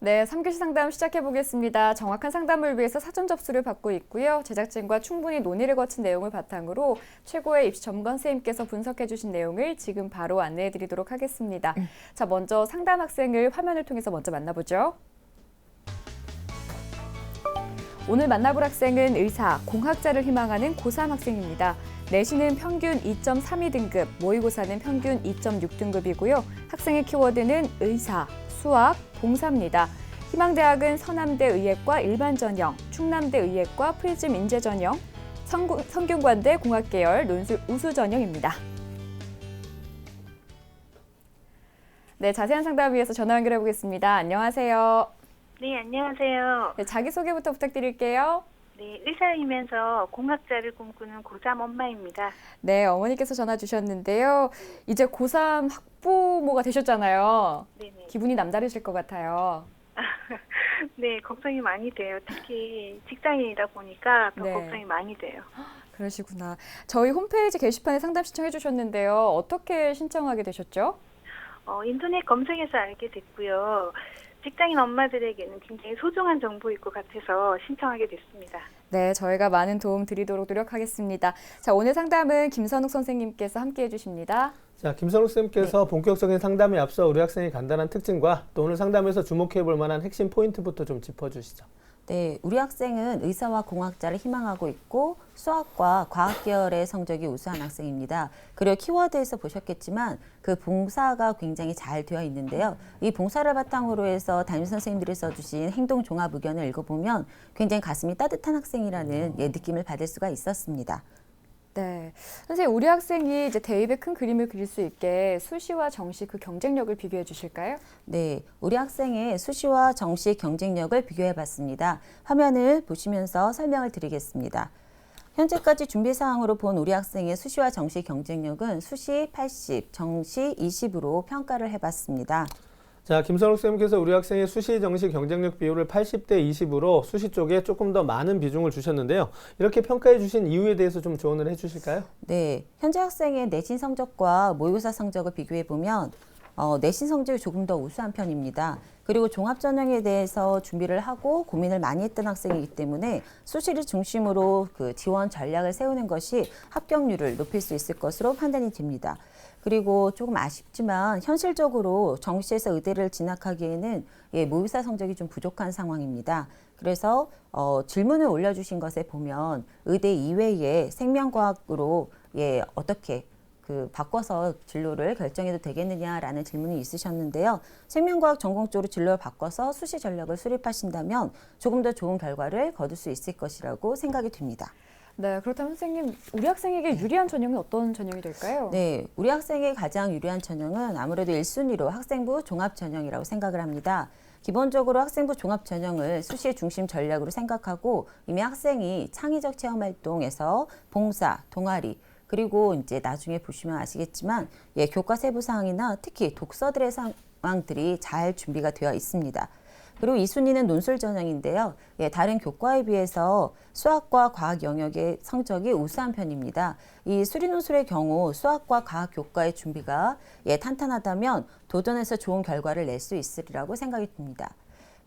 네, 3교시 상담 시작해 보겠습니다. 정확한 상담을 위해서 사전 접수를 받고 있고요. 제작진과 충분히 논의를 거친 내용을 바탕으로 최고의 입시 전문 선생님께서 분석해 주신 내용을 지금 바로 안내해 드리도록 하겠습니다. 자, 먼저 상담 학생을 화면을 통해서 먼저 만나보죠. 오늘 만나볼 학생은 의사, 공학자를 희망하는 고3 학생입니다. 내신은 평균 2.32등급, 모의고사는 평균 2.6등급이고요. 학생의 키워드는 의사, 수학, 봉사입니다. 희망대학은 서남대 의예과 일반전형, 충남대 의예과 프리즘 인재전형, 성균관대 공학계열 논술 우수전형입니다. 네, 자세한 상담을 위해서 전화 연결해 보겠습니다. 안녕하세요. 네, 안녕하세요. 네, 자기소개부터 부탁드릴게요. 네, 의사이면서 공학자를 꿈꾸는 고3 엄마입니다. 네, 어머니께서 전화 주셨는데요. 이제 고3 학부모가 되셨잖아요. 네네. 기분이 남다르실 것 같아요. 네, 걱정이 많이 돼요. 특히 직장인이다 보니까 더 네. 걱정이 많이 돼요. 그러시구나. 저희 홈페이지 게시판에 상담 신청해 주셨는데요. 어떻게 신청하게 되셨죠? 인터넷 검색해서 알게 됐고요. 직장인 엄마들에게는 굉장히 소중한 정보일 것 같아서 신청하게 됐습니다. 네, 저희가 많은 도움 드리도록 노력하겠습니다. 자, 오늘 상담은 김선욱 선생님께서 함께해 주십니다. 자, 김선욱 쌤께서 본격적인 상담에 앞서 우리 학생의 간단한 특징과 또 오늘 상담에서 주목해 볼 만한 핵심 포인트부터 좀 짚어주시죠. 네, 우리 학생은 의사와 공학자를 희망하고 있고 수학과 과학 계열의 성적이 우수한 학생입니다. 그리고 키워드에서 보셨겠지만 그 봉사가 굉장히 잘 되어 있는데요. 이 봉사를 바탕으로 해서 담임 선생님들이 써주신 행동 종합 의견을 읽어보면 굉장히 가슴이 따뜻한 학생이라는 느낌을 받을 수가 있었습니다. 네, 선생님, 우리 학생이 이제 대입에 큰 그림을 그릴 수 있게 수시와 정시 그 경쟁력을 비교해 주실까요? 네, 우리 학생의 수시와 정시 경쟁력을 비교해 봤습니다. 화면을 보시면서 설명을 드리겠습니다. 현재까지 준비 사항으로 본 우리 학생의 수시와 정시 경쟁력은 수시 80, 정시 20으로 평가를 해봤습니다. 자, 김선욱 쌤께서 우리 학생의 수시 정시 경쟁력 비율을 80대 20으로 수시 쪽에 조금 더 많은 비중을 주셨는데요. 이렇게 평가해 주신 이유에 대해서 좀 조언을 해 주실까요? 네, 현재 학생의 내신 성적과 모의고사 성적을 비교해 보면 내신 성적이 조금 더 우수한 편입니다. 그리고 종합전형에 대해서 준비를 하고 고민을 많이 했던 학생이기 때문에 수시를 중심으로 그 지원 전략을 세우는 것이 합격률을 높일 수 있을 것으로 판단이 됩니다. 그리고 조금 아쉽지만 현실적으로 정시에서 의대를 진학하기에는 모의고사 성적이 좀 부족한 상황입니다. 그래서 질문을 올려주신 것에 보면 의대 이외에 생명과학으로 어떻게 바꿔서 진로를 결정해도 되겠느냐라는 질문이 있으셨는데요. 생명과학 전공 쪽으로 진로를 바꿔서 수시 전략을 수립하신다면 조금 더 좋은 결과를 거둘 수 있을 것이라고 생각이 듭니다. 네, 그렇다면 선생님, 우리 학생에게 유리한 전형은 어떤 전형이 될까요? 네, 우리 학생의 가장 유리한 전형은 아무래도 1순위로 학생부 종합 전형이라고 생각을 합니다. 기본적으로 학생부 종합 전형을 수시의 중심 전략으로 생각하고 이미 학생이 창의적 체험 활동에서 봉사, 동아리, 그리고 이제 나중에 보시면 아시겠지만 교과 세부 사항이나 특히 독서들의 상황들이 잘 준비가 되어 있습니다. 그리고 2순위는 논술 전형인데요. 다른 교과에 비해서 수학과 과학 영역의 성적이 우수한 편입니다. 이 수리논술의 경우 수학과 과학 교과의 준비가 탄탄하다면 도전해서 좋은 결과를 낼 수 있으리라고 생각이 듭니다.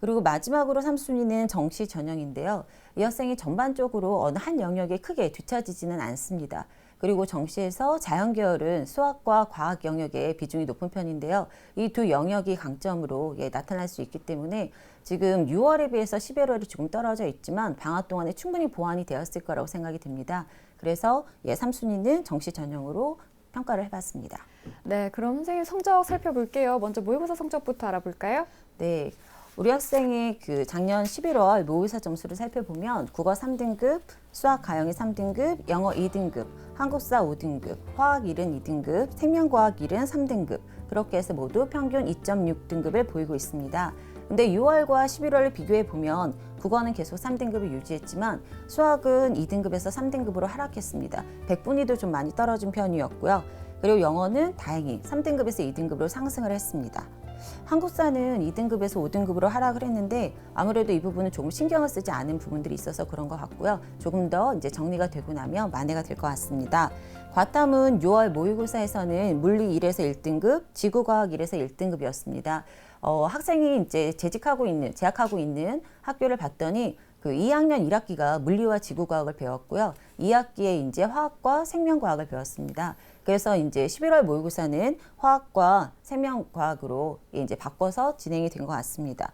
그리고 마지막으로 3순위는 정시 전형인데요. 이 학생이 전반적으로 어느 한 영역에 크게 뒤처지지는 않습니다. 그리고 정시에서 자연계열은 수학과 과학 영역의 비중이 높은 편인데요. 이 두 영역이 강점으로 나타날 수 있기 때문에 지금 6월에 비해서 11월이 조금 떨어져 있지만 방학 동안에 충분히 보완이 되었을 거라고 생각이 듭니다. 그래서 3순위는 정시 전형으로 평가를 해봤습니다. 네, 그럼 선생님 성적 살펴볼게요. 먼저 모의고사 성적부터 알아볼까요? 네. 우리 학생의 작년 11월 모의고사 점수를 살펴보면 국어 3등급, 수학 가영이 3등급, 영어 2등급, 한국사 5등급, 화학 1은 2등급, 생명과학 1은 3등급 그렇게 해서 모두 평균 2.6등급을 보이고 있습니다. 근데 6월과 11월을 비교해 보면 국어는 계속 3등급을 유지했지만 수학은 2등급에서 3등급으로 하락했습니다. 백분위도 좀 많이 떨어진 편이었고요. 그리고 영어는 다행히 3등급에서 2등급으로 상승을 했습니다. 한국사는 2등급에서 5등급으로 하락을 했는데 아무래도 이 부분은 조금 신경을 쓰지 않은 부분들이 있어서 그런 것 같고요. 조금 더 이제 정리가 되고 나면 만회가 될 것 같습니다. 과탐은 6월 모의고사에서는 물리 1에서 1등급, 지구과학 1에서 1등급이었습니다. 학생이 이제 재학하고 있는 학교를 봤더니 그 2학년 1학기가 물리와 지구과학을 배웠고요. 2학기에 이제 화학과 생명과학을 배웠습니다. 그래서 이제 11월 모의고사는 화학과 생명과학으로 이제 바꿔서 진행이 된 것 같습니다.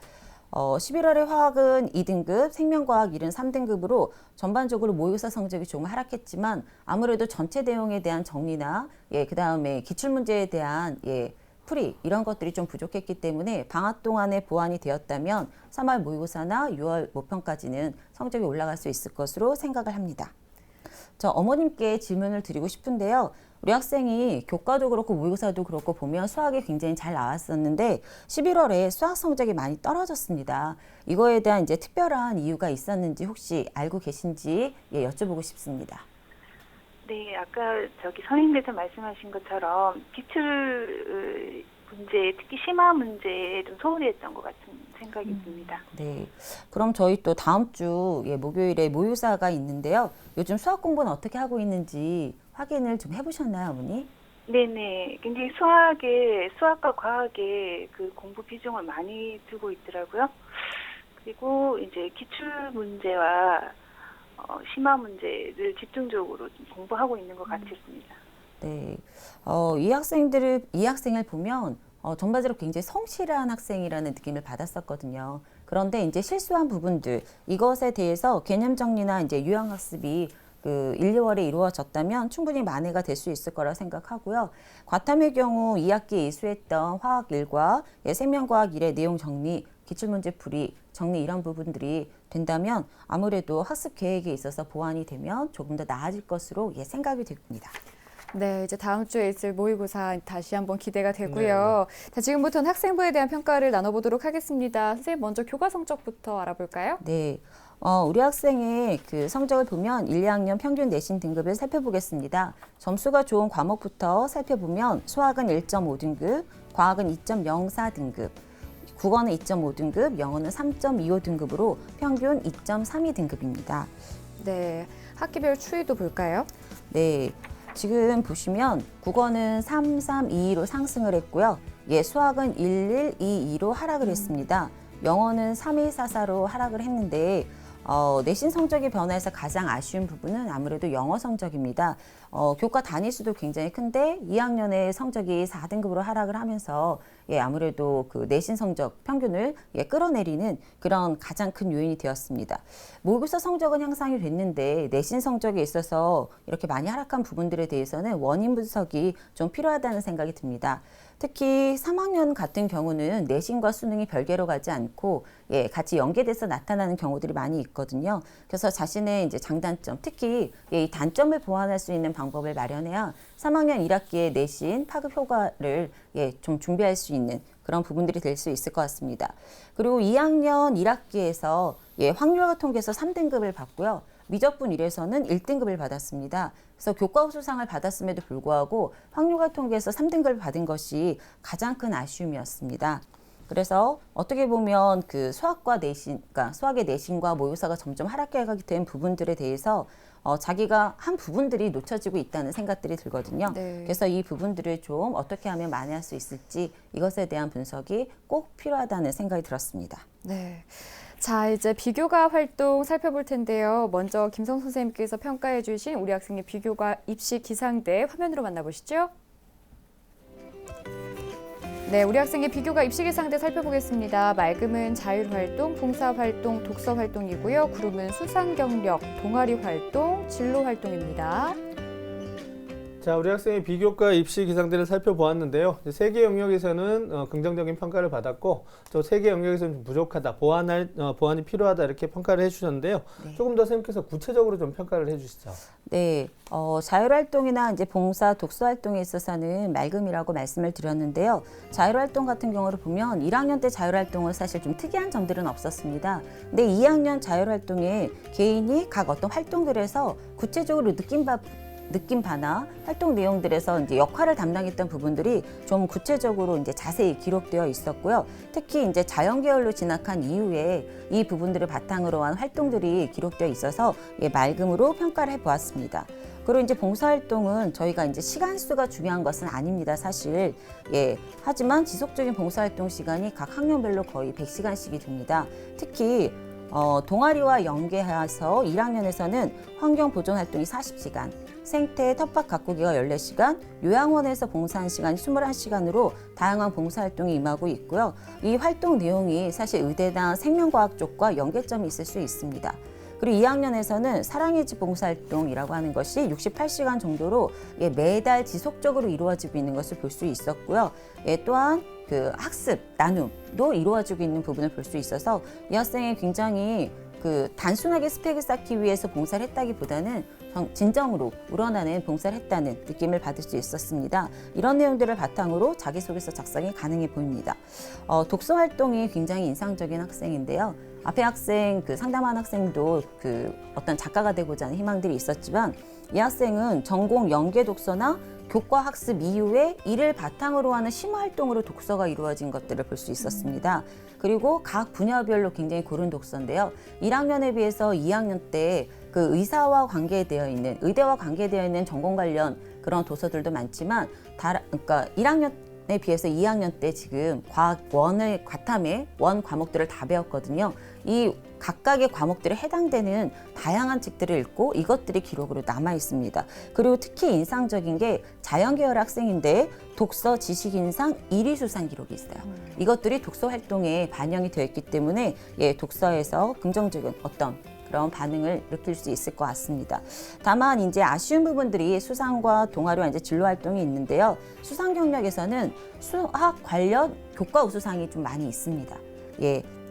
11월에 화학은 2등급, 생명과학 1은 3등급으로 전반적으로 모의고사 성적이 조금 하락했지만 아무래도 전체 내용에 대한 정리나 그 다음에 기출문제에 대한 풀이 이런 것들이 좀 부족했기 때문에 방학 동안에 보완이 되었다면 3월 모의고사나 6월 모평까지는 성적이 올라갈 수 있을 것으로 생각을 합니다. 저 어머님께 질문을 드리고 싶은데요. 우리 학생이 교과도 그렇고 모의고사도 그렇고 보면 수학이 굉장히 잘 나왔었는데 11월에 수학 성적이 많이 떨어졌습니다. 이거에 대한 이제 특별한 이유가 있었는지 혹시 알고 계신지 여쭤보고 싶습니다. 네, 아까 선생님께서 말씀하신 것처럼 기출 문제, 특히 심화 문제에 좀 소홀히 했던 것 같은 생각이 듭니다. 네, 그럼 저희 또 다음 주 목요일에 모의고사가 있는데요. 요즘 수학 공부는 어떻게 하고 있는지 확인을 좀 해보셨나요, 어머니? 네네, 굉장히 수학과 과학에 그 공부 비중을 많이 두고 있더라고요. 그리고 이제 기출 문제와 심화 문제를 집중적으로 좀 공부하고 있는 것 같습니다. 네, 이 학생을 보면 전반적으로 굉장히 성실한 학생이라는 느낌을 받았었거든요. 그런데 이제 실수한 부분들, 이것에 대해서 개념 정리나 이제 유형학습이 그 1, 2월에 이루어졌다면 충분히 만회가 될 수 있을 거라 생각하고요. 과탐의 경우 2학기에 이수했던 화학 1과 생명과학 1의 내용 정리, 기출문제 풀이, 정리 이런 부분들이 된다면 아무래도 학습 계획에 있어서 보완이 되면 조금 더 나아질 것으로 생각이 됩니다. 네, 이제 다음 주에 있을 모의고사 다시 한번 기대가 되고요. 자, 지금부터는 학생부에 대한 평가를 나눠보도록 하겠습니다. 선생님, 먼저 교과 성적부터 알아볼까요? 네. 우리 학생의 그 성적을 보면 1, 2학년 평균 내신 등급을 살펴보겠습니다. 점수가 좋은 과목부터 살펴보면 수학은 1.5등급, 과학은 2.04등급, 국어는 2.5등급, 영어는 3.25등급으로 평균 2.32등급입니다. 네, 학기별 추이도 볼까요? 네. 지금 보시면 국어는 3, 3, 2, 2로 상승을 했고요. 수학은 1, 1, 2, 2로 하락을 했습니다. 영어는 3, 2, 4, 4로 하락을 했는데 내신 성적이 변화해서 가장 아쉬운 부분은 아무래도 영어 성적입니다. 교과 단위수도 굉장히 큰데 2학년에 성적이 4등급으로 하락을 하면서 아무래도 그 내신 성적 평균을 끌어내리는 그런 가장 큰 요인이 되었습니다. 모의고사 성적은 향상이 됐는데 내신 성적에 있어서 이렇게 많이 하락한 부분들에 대해서는 원인 분석이 좀 필요하다는 생각이 듭니다. 특히 3학년 같은 경우는 내신과 수능이 별개로 가지 않고 같이 연계돼서 나타나는 경우들이 많이 있거든요. 그래서 자신의 이제 장단점, 특히 이 단점을 보완할 수 있는 방법을 마련해야 3학년 1학기의 내신 파급 효과를 좀 준비할 수 있는 그런 부분들이 될 수 있을 것 같습니다. 그리고 2학년 1학기에서 확률과 통계에서 3등급을 받고요. 미적분 1에서는 1등급을 받았습니다. 그래서 교과 우수상을 받았음에도 불구하고 확률과 통계에서 3등급을 받은 것이 가장 큰 아쉬움이었습니다. 그래서 어떻게 보면 그 수학과 내신, 그러니까 수학의 내신과 모의고사가 점점 하락해가게 된 부분들에 대해서 자기가 한 부분들이 놓쳐지고 있다는 생각들이 들거든요. 네. 그래서 이 부분들을 좀 어떻게 하면 만회할 수 있을지 이것에 대한 분석이 꼭 필요하다는 생각이 들었습니다. 네. 자, 이제 비교과 활동 살펴볼 텐데요. 먼저 김성 선생님께서 평가해 주신 우리 학생의 비교과 입시 기상대 화면으로 만나보시죠. 네, 우리 학생의 비교과 입시 기상대 살펴보겠습니다. 맑음은 자율활동, 봉사활동, 독서활동이고요. 구름은 수상경력, 동아리활동, 진로활동입니다. 자, 우리 학생의 비교과 입시 기상대를 살펴보았는데요. 세 개 영역에서는 긍정적인 평가를 받았고 또 세 개 영역에서는 좀 부족하다, 보완이 필요하다 이렇게 평가를 해주셨는데요. 네. 조금 더 선생님께서 구체적으로 좀 평가를 해주시죠. 네, 자율활동이나 이제 봉사, 독서활동에 있어서는 맑음이라고 말씀을 드렸는데요. 자율활동 같은 경우를 보면 1학년 때 자율활동은 사실 좀 특이한 점들은 없었습니다. 근데 2학년 자율활동에 개인이 각 어떤 활동들에서 구체적으로 느낀 바나 활동 내용들에서 이제 역할을 담당했던 부분들이 좀 구체적으로 이제 자세히 기록되어 있었고요. 특히 이제 자연계열로 진학한 이후에 이 부분들을 바탕으로 한 활동들이 기록되어 있어서 맑음으로 평가를 해보았습니다. 그리고 이제 봉사활동은 저희가 이제 시간 수가 중요한 것은 아닙니다, 사실. 예. 하지만 지속적인 봉사활동 시간이 각 학년별로 거의 100시간씩이 됩니다. 특히 동아리와 연계해서 1학년에서는 환경보존 활동이 40시간, 생태 텃밭 가꾸기가 14시간, 요양원에서 봉사한 시간이 21시간으로 다양한 봉사활동이 임하고 있고요. 이 활동 내용이 사실 의대나 생명과학 쪽과 연계점이 있을 수 있습니다. 그리고 2학년에서는 사랑의 집 봉사활동이라고 하는 것이 68시간 정도로 매달 지속적으로 이루어지고 있는 것을 볼 수 있었고요. 또한 그 학습, 나눔도 이루어지고 있는 부분을 볼 수 있어서 이 학생이 굉장히 단순하게 스펙을 쌓기 위해서 봉사를 했다기보다는 진정으로 우러나는 봉사를 했다는 느낌을 받을 수 있었습니다. 이런 내용들을 바탕으로 자기소개서 작성이 가능해 보입니다. 독서 활동이 굉장히 인상적인 학생인데요. 앞에 학생, 상담한 학생도 어떤 작가가 되고자 하는 희망들이 있었지만 이 학생은 전공 연계 독서나 교과 학습 이후에 이를 바탕으로 하는 심화 활동으로 독서가 이루어진 것들을 볼 수 있었습니다. 그리고 각 분야별로 굉장히 고른 독서인데요. 1학년에 비해서 2학년 때 의사와 관계되어 있는, 의대와 관계되어 있는 전공 관련 그런 도서들도 많지만, 그러니까 1학년에 비해서 2학년 때 지금 과학 원을 과탐에 원 과목들을 다 배웠거든요. 이 각각의 과목들에 해당되는 다양한 책들을 읽고 이것들이 기록으로 남아 있습니다. 그리고 특히 인상적인 게 자연계열 학생인데 독서 지식인상 1위 수상 기록이 있어요. 이것들이 독서 활동에 반영이 되어 있기 때문에 독서에서 긍정적인 어떤 그런 반응을 느낄 수 있을 것 같습니다. 다만 이제 아쉬운 부분들이 수상과 동아리와 이제 진로 활동이 있는데요. 수상 경력에서는 수학 관련 교과 우수상이 좀 많이 있습니다.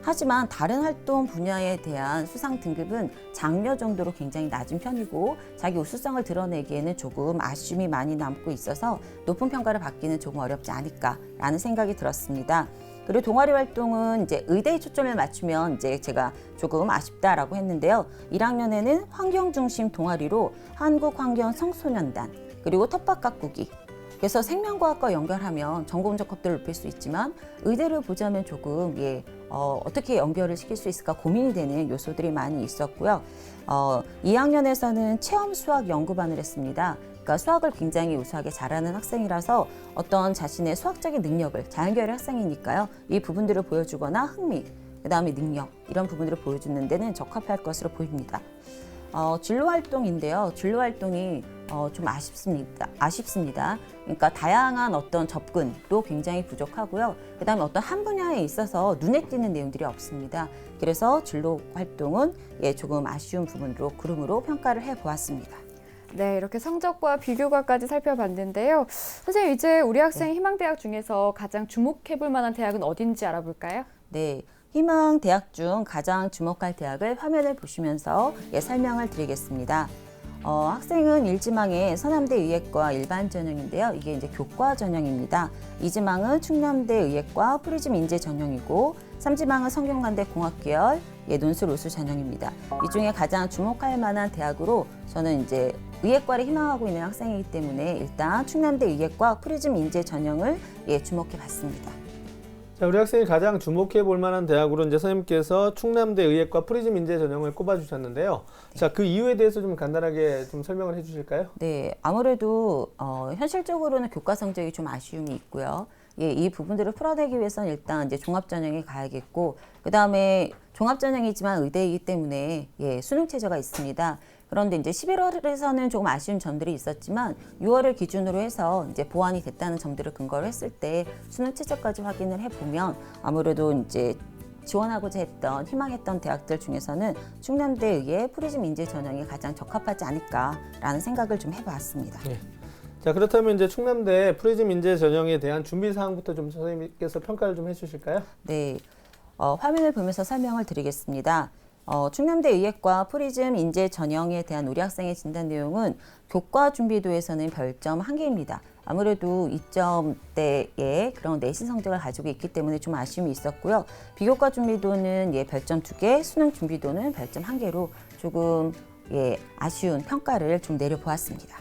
하지만 다른 활동 분야에 대한 수상 등급은 장려 정도로 굉장히 낮은 편이고 자기 우수성을 드러내기에는 조금 아쉬움이 많이 남고 있어서 높은 평가를 받기는 조금 어렵지 않을까라는 생각이 들었습니다. 그리고 동아리 활동은 이제 의대에 초점을 맞추면 이제 제가 조금 아쉽다라고 했는데요. 1학년에는 환경 중심 동아리로 한국환경청소년단 그리고 텃밭 가꾸기. 그래서 생명과학과 연결하면 전공 적합도를 높일 수 있지만 의대를 보자면 조금 어떻게 연결을 시킬 수 있을까 고민이 되는 요소들이 많이 있었고요. 2학년에서는 체험 수학 연구반을 했습니다. 그러니까 수학을 굉장히 우수하게 잘하는 학생이라서 어떤 자신의 수학적인 능력을 자연계열 학생이니까요. 이 부분들을 보여주거나 흥미, 그다음에 능력 이런 부분들을 보여주는 데는 적합할 것으로 보입니다. 진로 활동인데요. 진로 활동이 좀 아쉽습니다. 그러니까 다양한 어떤 접근도 굉장히 부족하고요. 그다음에 어떤 한 분야에 있어서 눈에 띄는 내용들이 없습니다. 그래서 진로 활동은 조금 아쉬운 부분으로 구름으로 평가를 해보았습니다. 네, 이렇게 성적과 비교과까지 살펴봤는데요. 선생님, 이제 우리 학생 희망대학 중에서 가장 주목해볼 만한 대학은 어딘지 알아볼까요? 네. 희망 대학 중 가장 주목할 대학을 화면을 보시면서 설명을 드리겠습니다. 학생은 1지망의 서남대 의예과 일반 전형인데요. 이게 이제 교과 전형입니다. 2지망은 충남대 의예과 프리즘 인재 전형이고 3지망은 성균관대 공학계열 논술 우수 전형입니다. 이 중에 가장 주목할 만한 대학으로 저는 이제 의예과를 희망하고 있는 학생이기 때문에 일단 충남대 의예과 프리즘 인재 전형을 주목해 봤습니다. 자, 우리 학생이 가장 주목해 볼 만한 대학으로 이제 선생님께서 충남대 의예과 프리즘 인재 전형을 꼽아 주셨는데요. 네. 자, 그 이유에 대해서 좀 간단하게 좀 설명을 해 주실까요? 네, 아무래도 현실적으로는 교과 성적이 좀 아쉬움이 있고요. 이 부분들을 풀어내기 위해서는 일단 이제 종합 전형에 가야겠고, 그 다음에 종합 전형이지만 의대이기 때문에 수능 체제가 있습니다. 그런데 이제 11월에서는 조금 아쉬운 점들이 있었지만 6월을 기준으로 해서 이제 보완이 됐다는 점들을 근거로 했을 때 수능 최저까지 확인을 해보면 아무래도 이제 지원하고자 했던 희망했던 대학들 중에서는 충남대의 프리즘 인재 전형이 가장 적합하지 않을까라는 생각을 좀 해봤습니다. 네. 자, 그렇다면 이제 충남대 프리즘 인재 전형에 대한 준비 사항부터 좀 선생님께서 평가를 좀 해주실까요? 네, 화면을 보면서 설명을 드리겠습니다. 충남대 의예과 프리즘 인재 전형에 대한 우리 학생의 진단 내용은 교과 준비도에서는 별점 1개입니다. 아무래도 2점대의 그런 내신 성적을 가지고 있기 때문에 좀 아쉬움이 있었고요. 비교과 준비도는 별점 2개, 수능 준비도는 별점 1개로 조금 아쉬운 평가를 좀 내려보았습니다.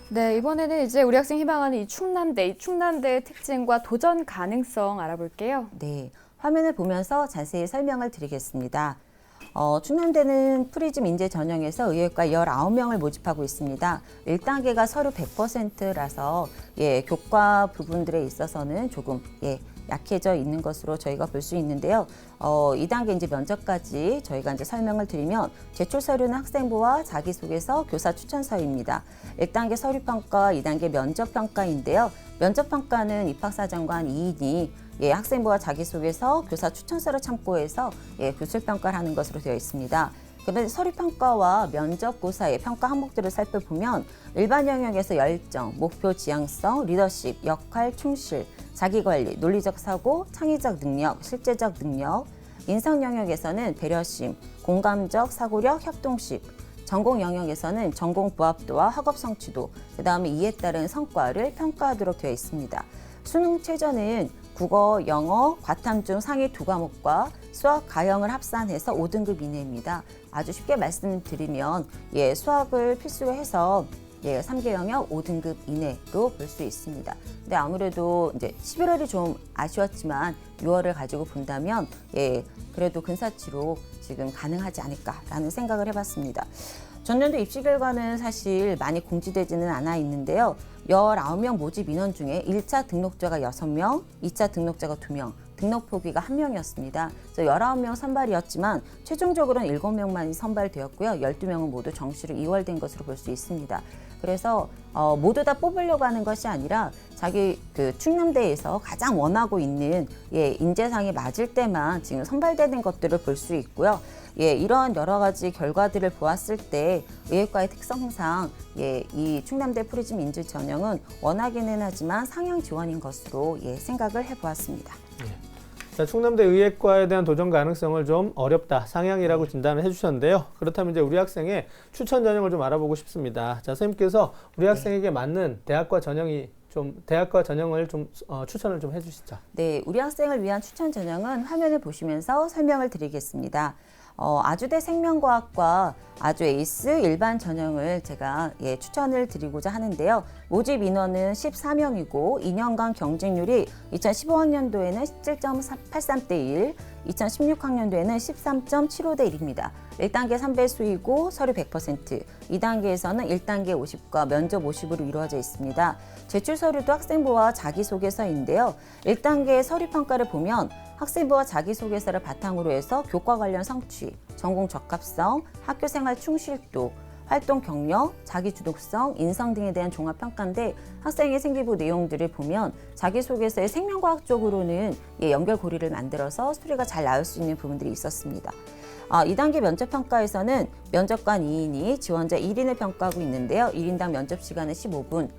네, 이번에는 이제 우리 학생 희망하는 이 충남대의 특징과 도전 가능성 알아볼게요. 네, 화면을 보면서 자세히 설명을 드리겠습니다. 충남대는 프리즘 인재 전형에서 의예과 19명을 모집하고 있습니다. 1단계가 서류 100%라서 교과 부분들에 있어서는 조금 약해져 있는 것으로 저희가 볼 수 있는데요. 2단계 이제 면접까지 저희가 이제 설명을 드리면 제출 서류는 학생부와 자기소개서, 교사 추천서입니다. 1단계 서류평가, 2단계 면접평가인데요. 면접평가는 입학사정관 2인이 학생부와 자기소개서, 교사 추천서를 참고해서 교실평가를 하는 것으로 되어 있습니다. 그런데 서류평가와 면접고사의 평가 항목들을 살펴보면 일반 영역에서 열정, 목표 지향성, 리더십, 역할, 충실, 자기관리, 논리적 사고, 창의적 능력, 실제적 능력, 인성 영역에서는 배려심, 공감적 사고력, 협동심, 전공 영역에서는 전공 부합도와 학업 성취도, 그 다음에 이에 따른 성과를 평가하도록 되어 있습니다. 수능 최저는 국어, 영어, 과탐 중 상위 2과목과 수학, 가형을 합산해서 5등급 이내입니다. 아주 쉽게 말씀드리면 수학을 필수로 해서 3개 영역 5등급 이내로 볼 수 있습니다. 근데 아무래도 이제 11월이 좀 아쉬웠지만 6월을 가지고 본다면 그래도 근사치로 지금 가능하지 않을까라는 생각을 해봤습니다. 전년도 입시 결과는 사실 많이 공지되지는 않아 있는데요. 19명 모집 인원 중에 1차 등록자가 6명, 2차 등록자가 2명, 등록 포기가 1명이었습니다. 그래서 19명 선발이었지만 최종적으로는 7명만이 선발되었고요. 12명은 모두 정시로 이월된 것으로 볼 수 있습니다. 그래서 모두 다 뽑으려고 하는 것이 아니라 자기 충남대에서 가장 원하고 있는 인재상이 맞을 때만 지금 선발되는 것들을 볼 수 있고요. 이러한 여러 가지 결과들을 보았을 때 의예과의 특성상 이 충남대 프리즘 인재 전형은 원하기는 하지만 상향 지원인 것으로 생각을 해보았습니다. 자, 충남대 의예과에 대한 도전 가능성을 좀 어렵다, 상향이라고 진단을 해주셨는데요. 그렇다면 이제 우리 학생의 추천 전형을 좀 알아보고 싶습니다. 자, 선생님께서 우리 학생에게 맞는 대학과 전형을 좀 추천을 좀 해주시죠. 네, 우리 학생을 위한 추천 전형은 화면을 보시면서 설명을 드리겠습니다. 아주대 생명과학과 아주 에이스 일반 전형을 제가 추천을 드리고자 하는데요. 모집 인원은 14명이고 2년간 경쟁률이 2015학년도에는 17.83대 1, 2016학년도에는 13.75대 1입니다. 1단계 3배수이고 서류 100%, 2단계에서는 1단계 50과 면접 50으로 이루어져 있습니다. 제출 서류도 학생부와 자기소개서인데요. 1단계 서류평가를 보면 학생부와 자기소개서를 바탕으로 해서 교과 관련 성취, 전공 적합성, 학교생활 충실도, 활동 경력, 자기주도성, 인성 등에 대한 종합평가인데 학생의 생기부 내용들을 보면 자기소개서의 생명과학 쪽으로는 연결고리를 만들어서 스토리가 잘 나올 수 있는 부분들이 있었습니다. 2단계 면접평가에서는 면접관 2인이 지원자 1인을 평가하고 있는데요. 1인당 면접 시간은 15분.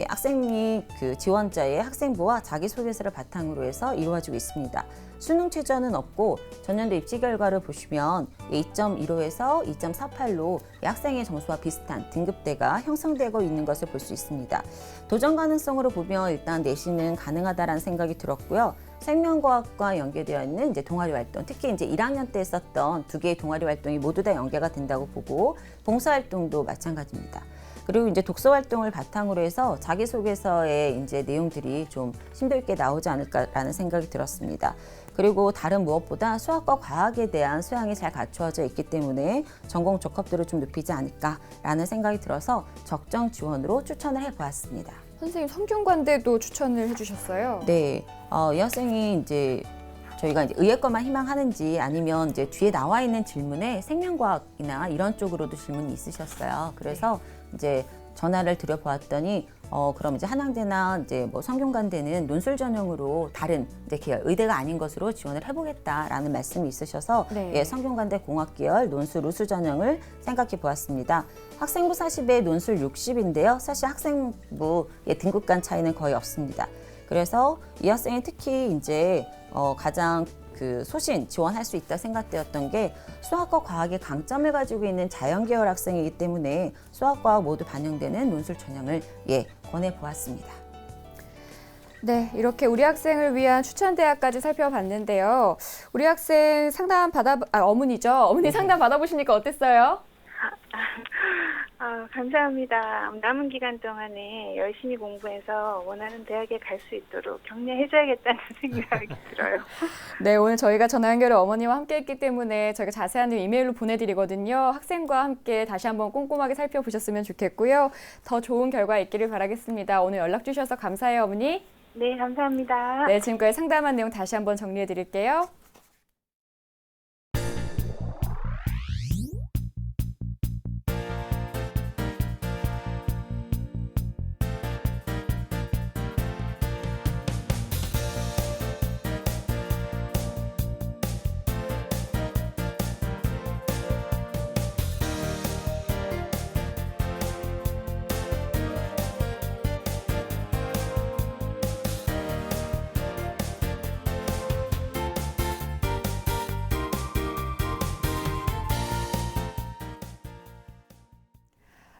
학생이 지원자의 학생부와 자기소개서를 바탕으로 해서 이루어지고 있습니다. 수능 최저는 없고 전년도 입시 결과를 보시면 2.15에서 2.48로 학생의 점수와 비슷한 등급대가 형성되고 있는 것을 볼 수 있습니다. 도전 가능성으로 보면 일단 내신은 가능하다라는 생각이 들었고요. 생명과학과 연계되어 있는 동아리 활동, 특히 1학년 때 했었던 2개의 동아리 활동이 모두 다 연계가 된다고 보고 봉사활동도 마찬가지입니다. 그리고 독서 활동을 바탕으로 해서 자기소개서의 내용들이 좀 심도 있게 나오지 않을까라는 생각이 들었습니다. 그리고 다른 무엇보다 수학과 과학에 대한 소양이 잘 갖추어져 있기 때문에 전공 적합도를 좀 높이지 않을까라는 생각이 들어서 적정 지원으로 추천을 해보았습니다. 선생님, 성균관대도 추천을 해주셨어요. 네, 이 학생이 저희가 의예과만 희망하는지 아니면 뒤에 나와 있는 질문에 생명과학이나 이런 쪽으로도 질문이 있으셨어요. 그래서 전화를 드려보았더니 그럼 한양대나 성균관대는 논술 전형으로 다른 계열 의대가 아닌 것으로 지원을 해보겠다라는 말씀이 있으셔서 성균관대 공학계열 논술 우수 전형을 생각해 보았습니다. 학생부 40에 논술 60인데요. 사실 학생부 등급 간 차이는 거의 없습니다. 그래서 이 학생이 특히 가장 소신 지원할 수 있다 생각되었던 게 수학과 과학의 강점을 가지고 있는 자연계열 학생이기 때문에 수학과 모두 반영되는 논술 전형을 권해보았습니다. 네, 이렇게 우리 학생을 위한 추천 대학까지 살펴봤는데요. 우리 학생 상담 어머니죠? 어머니 상담 받아보시니까 어땠어요? 감사합니다. 남은 기간 동안에 열심히 공부해서 원하는 대학에 갈 수 있도록 격려해줘야겠다는 생각이 들어요. 네, 오늘 저희가 전화 연결을 어머니와 함께 했기 때문에 저희가 자세한 내용 이메일로 보내드리거든요. 학생과 함께 다시 한번 꼼꼼하게 살펴보셨으면 좋겠고요. 더 좋은 결과 있기를 바라겠습니다. 오늘 연락 주셔서 감사해요, 어머니. 네, 감사합니다. 네, 지금까지 상담한 내용 다시 한번 정리해 드릴게요.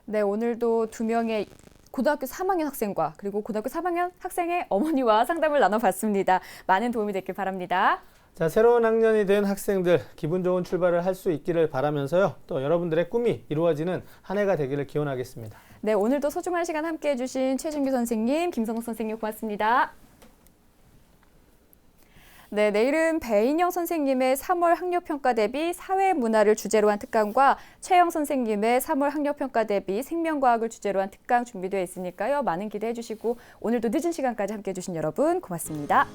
네, 오늘도 2명의 고등학교 3학년 학생과 그리고 고등학교 3학년 학생의 어머니와 상담을 나눠봤습니다. 많은 도움이 됐길 바랍니다. 자, 새로운 학년이 된 학생들 기분 좋은 출발을 할 수 있기를 바라면서요. 또 여러분들의 꿈이 이루어지는 한 해가 되기를 기원하겠습니다. 네, 오늘도 소중한 시간 함께해 주신 최진규 선생님, 김성욱 선생님 고맙습니다. 네, 내일은 배인영 선생님의 3월 학력평가 대비 사회문화를 주제로 한 특강과 최영 선생님의 3월 학력평가 대비 생명과학을 주제로 한 특강 준비되어 있으니까요. 많은 기대해 주시고 오늘도 늦은 시간까지 함께해 주신 여러분 고맙습니다.